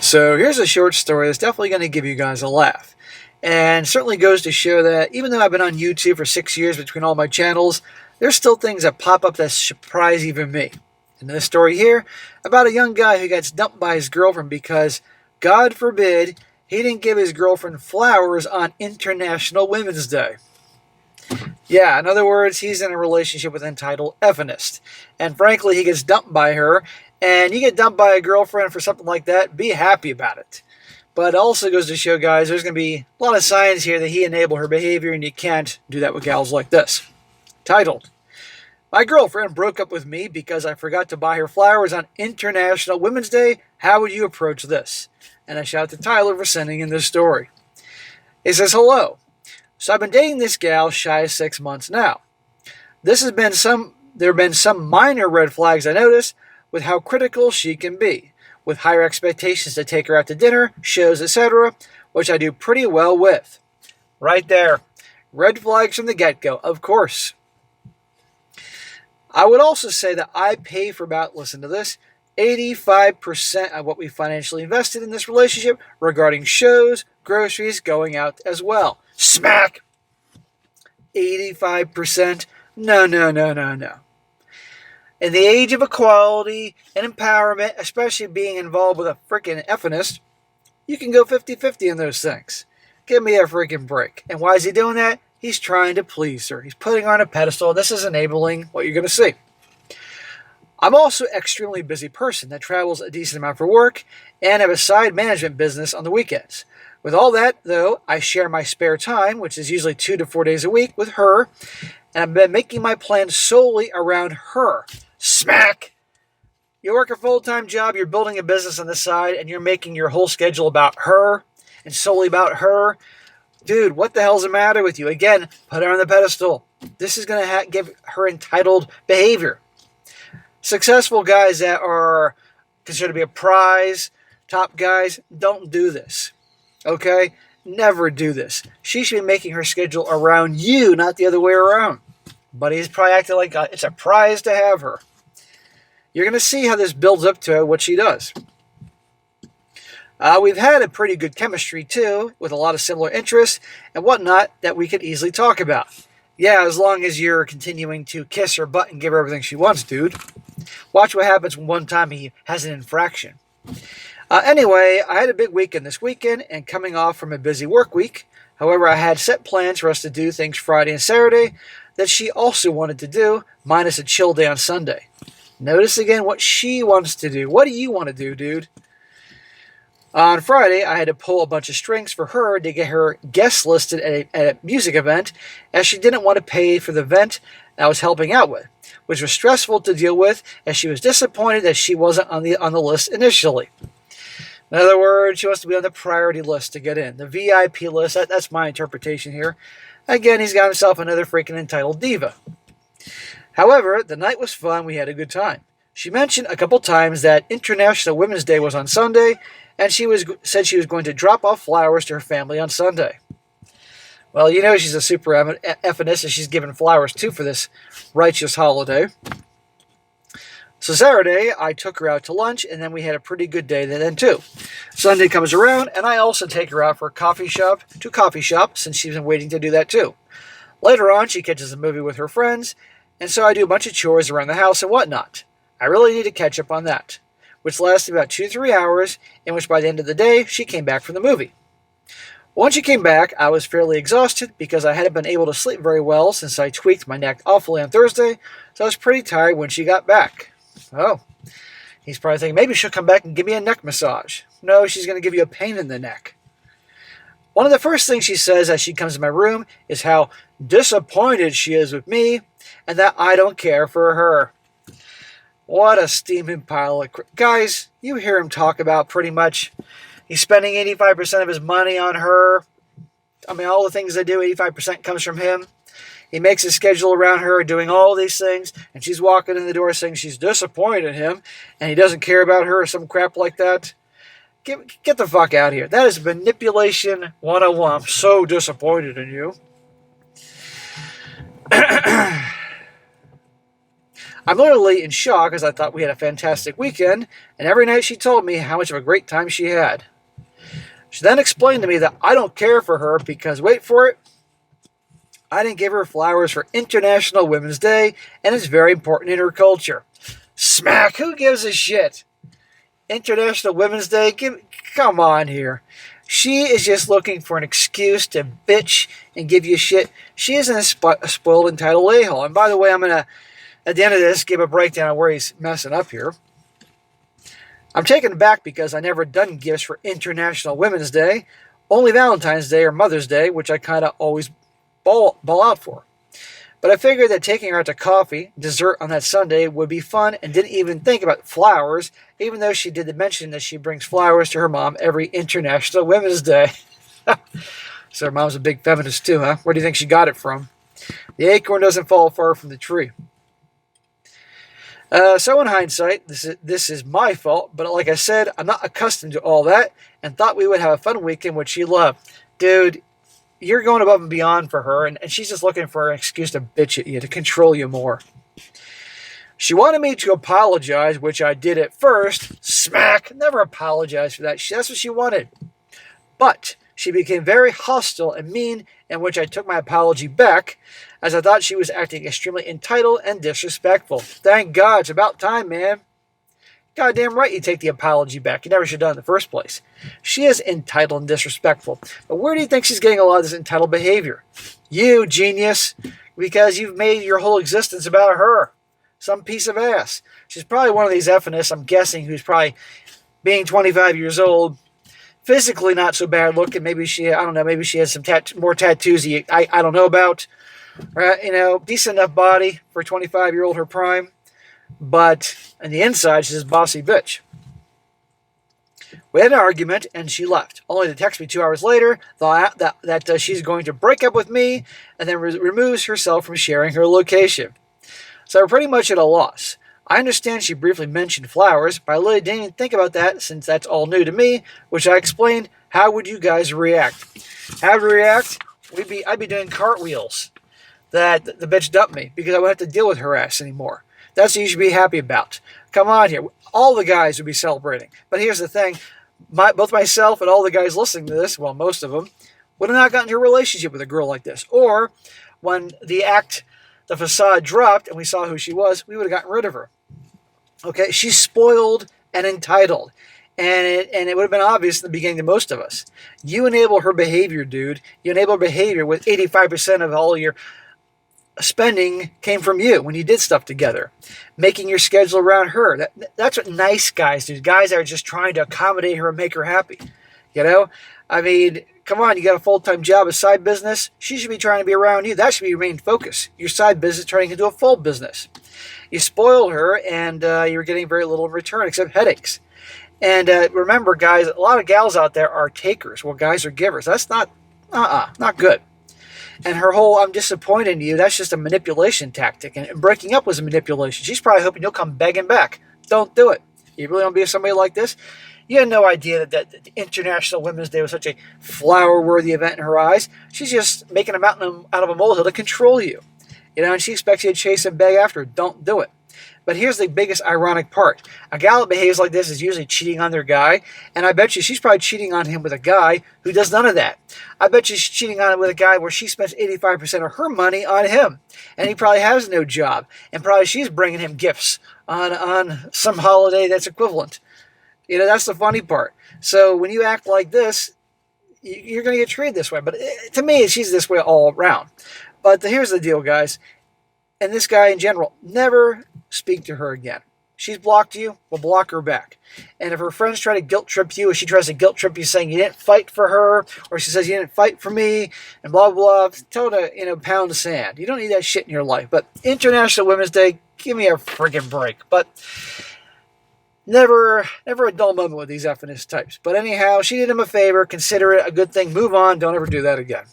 So here's a short story that's definitely going to give you guys a laugh. And certainly goes to show that even though I've been on YouTube for 6 years between all my channels, there's still things that pop up that surprise even me. And this story here about a young guy who gets dumped by his girlfriend because, God forbid, he didn't give his girlfriend flowers on International Women's Day. Yeah, in other words, he's in a relationship with an entitled effeminist. And frankly, he gets dumped by her. And you get dumped by a girlfriend for something like that, be happy about it. But it also goes to show, guys, there's going to be a lot of signs here that he enabled her behavior, and you can't do that with gals like this. Titled, My girlfriend broke up with me because I forgot to buy her flowers on International Women's Day. How would you approach this? And I shout out to Tyler for sending in this story. It says, hello. So I've been dating this gal shy of 6 months now. There have been some minor red flags I noticed with how critical she can be, with higher expectations to take her out to dinner, shows, etc., which I do pretty well with. Right there. Red flags from the get-go, of course. I would also say that I pay for about, listen to this, 85% of what we financially invested in this relationship regarding shows, groceries, going out as well. Smack! 85%? No. In the age of equality and empowerment, especially being involved with a freaking effeminist, you can go 50-50 in those things. Give me a freaking break. And why is he doing that? He's trying to please her. He's putting her on a pedestal. This is enabling what you're going to see. I'm also an extremely busy person that travels a decent amount for work and have a side management business on the weekends. With all that, though, I share my spare time, which is usually 2 to 4 days a week, with her, and I've been making my plans solely around her. Smack! You work a full-time job, you're building a business on the side, and you're making your whole schedule about her and solely about her. Dude, what the hell's the matter with you? Again, put her on the pedestal. This is going to give her entitled behavior. Successful guys that are considered to be a prize, top guys, don't do this. Okay? Never do this. She should be making her schedule around you, not the other way around. But he's probably acting like it's a prize to have her. You're going to see how this builds up to what she does. We've had a pretty good chemistry, too, with a lot of similar interests and whatnot that we could easily talk about. Yeah, as long as you're continuing to kiss her butt and give her everything she wants, dude. Watch what happens when one time he has an infraction. Anyway, I had a big weekend this weekend and coming off from a busy work week. However, I had set plans for us to do things Friday and Saturday that she also wanted to do, minus a chill day on Sunday. Notice again what she wants to do. What do you want to do, dude? On Friday, I had to pull a bunch of strings for her to get her guest listed at a music event, as she didn't want to pay for the event I was helping out with, which was stressful to deal with, as she was disappointed that she wasn't on the list initially. In other words, she wants to be on the priority list to get in, the VIP list. That's my interpretation here. Again, he's got himself another freaking entitled diva. However, the night was fun. We had a good time. She mentioned a couple times that International Women's Day was on Sunday, and said she was going to drop off flowers to her family on Sunday. Well, you know she's a super effeminist, and she's given flowers too for this righteous holiday. So Saturday, I took her out to lunch, and then we had a pretty good day then too. Sunday comes around, and I also take her out for coffee shop, since she's been waiting to do that too. Later on, she catches a movie with her friends, and so I do a bunch of chores around the house and whatnot. I really need to catch up on that, which lasted about 2 to 3 hours, in which by the end of the day, she came back from the movie. Once she came back, I was fairly exhausted because I hadn't been able to sleep very well since I tweaked my neck awfully on Thursday, so I was pretty tired when she got back. Oh, he's probably thinking, maybe she'll come back and give me a neck massage. No, she's going to give you a pain in the neck. One of the first things she says as she comes to my room is how disappointed she is with me and that I don't care for her. What a steaming pile of guys, you hear him talk about pretty much he's spending 85% of his money on her. I mean, all the things they do, 85% comes from him. He makes his schedule around her, doing all these things, and she's walking in the door saying she's disappointed in him, and he doesn't care about her or some crap like that. Get the fuck out of here. That is manipulation 101. I'm so disappointed in you. I'm literally in shock as I thought we had a fantastic weekend, and every night she told me how much of a great time she had. She then explained to me that I don't care for her because, wait for it, I didn't give her flowers for International Women's Day, and it's very important in her culture. Smack! Who gives a shit? International Women's Day? Come on here. She is just looking for an excuse to bitch and give you shit. She isn't a spoiled, entitled a-hole. And by the way, I'm going to, at the end of this, give a breakdown of where he's messing up here. I'm taken aback because I never done gifts for International Women's Day. Only Valentine's Day or Mother's Day, which I kind of always ball out for. But I figured that taking her out to coffee, dessert on that Sunday would be fun and didn't even think about flowers, even though she did mention that she brings flowers to her mom every International Women's Day. So her mom's a big feminist too, huh? Where do you think she got it from? The acorn doesn't fall far from the tree. So in hindsight, this is my fault, but like I said, I'm not accustomed to all that and thought we would have a fun weekend, which she loved. Dude, you're going above and beyond for her, and she's just looking for an excuse to bitch at you, to control you more. She wanted me to apologize, which I did at first. Smack! Never apologize for that. That's what she wanted. But she became very hostile and mean, in which I took my apology back, as I thought she was acting extremely entitled and disrespectful. Thank God, it's about time, man. Goddamn right you take the apology back. You never should have done it in the first place. She is entitled and disrespectful. But where do you think she's getting a lot of this entitled behavior? You, genius. Because you've made your whole existence about her. Some piece of ass. She's probably one of these effinists, I'm guessing, who's probably being 25 years old, physically not so bad looking. Maybe she has some more tattoos I don't know about. Decent enough body for a 25-year-old, her prime. But on the inside, she's a bossy bitch. We had an argument, and she left, only to text me 2 hours later that she's going to break up with me and then removes herself from sharing her location. So we're pretty much at a loss. I understand she briefly mentioned flowers, but I really didn't even think about that since that's all new to me, which I explained. How would you guys react? How to react? I'd be doing cartwheels that the bitch dumped me because I wouldn't have to deal with her ass anymore. That's what you should be happy about. Come on here. All the guys would be celebrating. But here's the thing. Both myself and all the guys listening to this, well, most of them, would have not gotten into a relationship with a girl like this. Or when the facade dropped and we saw who she was, we would have gotten rid of her. Okay? She's spoiled and entitled. And it would have been obvious in the beginning to most of us. You enable her behavior, dude. You enable her behavior with 85% of all your spending came from you when you did stuff together, making your schedule around her. That's what nice guys do. Guys that are just trying to accommodate her and make her happy. I mean, come on, you got a full-time job, a side business. She should be trying to be around you. That should be your main focus. Your side business turning into a full business. You spoil her, and you're getting very little in return except headaches. And remember, guys, a lot of gals out there are takers, while guys are givers. That's not good. And her whole, I'm disappointed in you, that's just a manipulation tactic. And breaking up was a manipulation. She's probably hoping you'll come begging back. Don't do it. You really want to be with somebody like this? You had no idea that the International Women's Day was such a flower-worthy event in her eyes. She's just making a mountain out of a molehill to control you. And she expects you to chase and beg after her. Don't do it. But here's the biggest ironic part. A gal that behaves like this is usually cheating on their guy, and I bet you she's probably cheating on him with a guy who does none of that. I bet you she's cheating on him with a guy where she spends 85% of her money on him, and he probably has no job, and probably she's bringing him gifts on some holiday that's equivalent. That's the funny part. So when you act like this, you're going to get treated this way. But to me, she's this way all around. But here's the deal, guys. And this guy in general, never speak to her again. She's blocked you, well, block her back. And if her friends try to guilt trip you, or she tries to guilt trip you saying you didn't fight for her, or she says you didn't fight for me, and blah, blah, blah, tell her to, pound the sand. You don't need that shit in your life. But International Women's Day, give me a friggin' break. But never a dull moment with these FNS types. But anyhow, she did him a favor. Consider it a good thing. Move on. Don't ever do that again.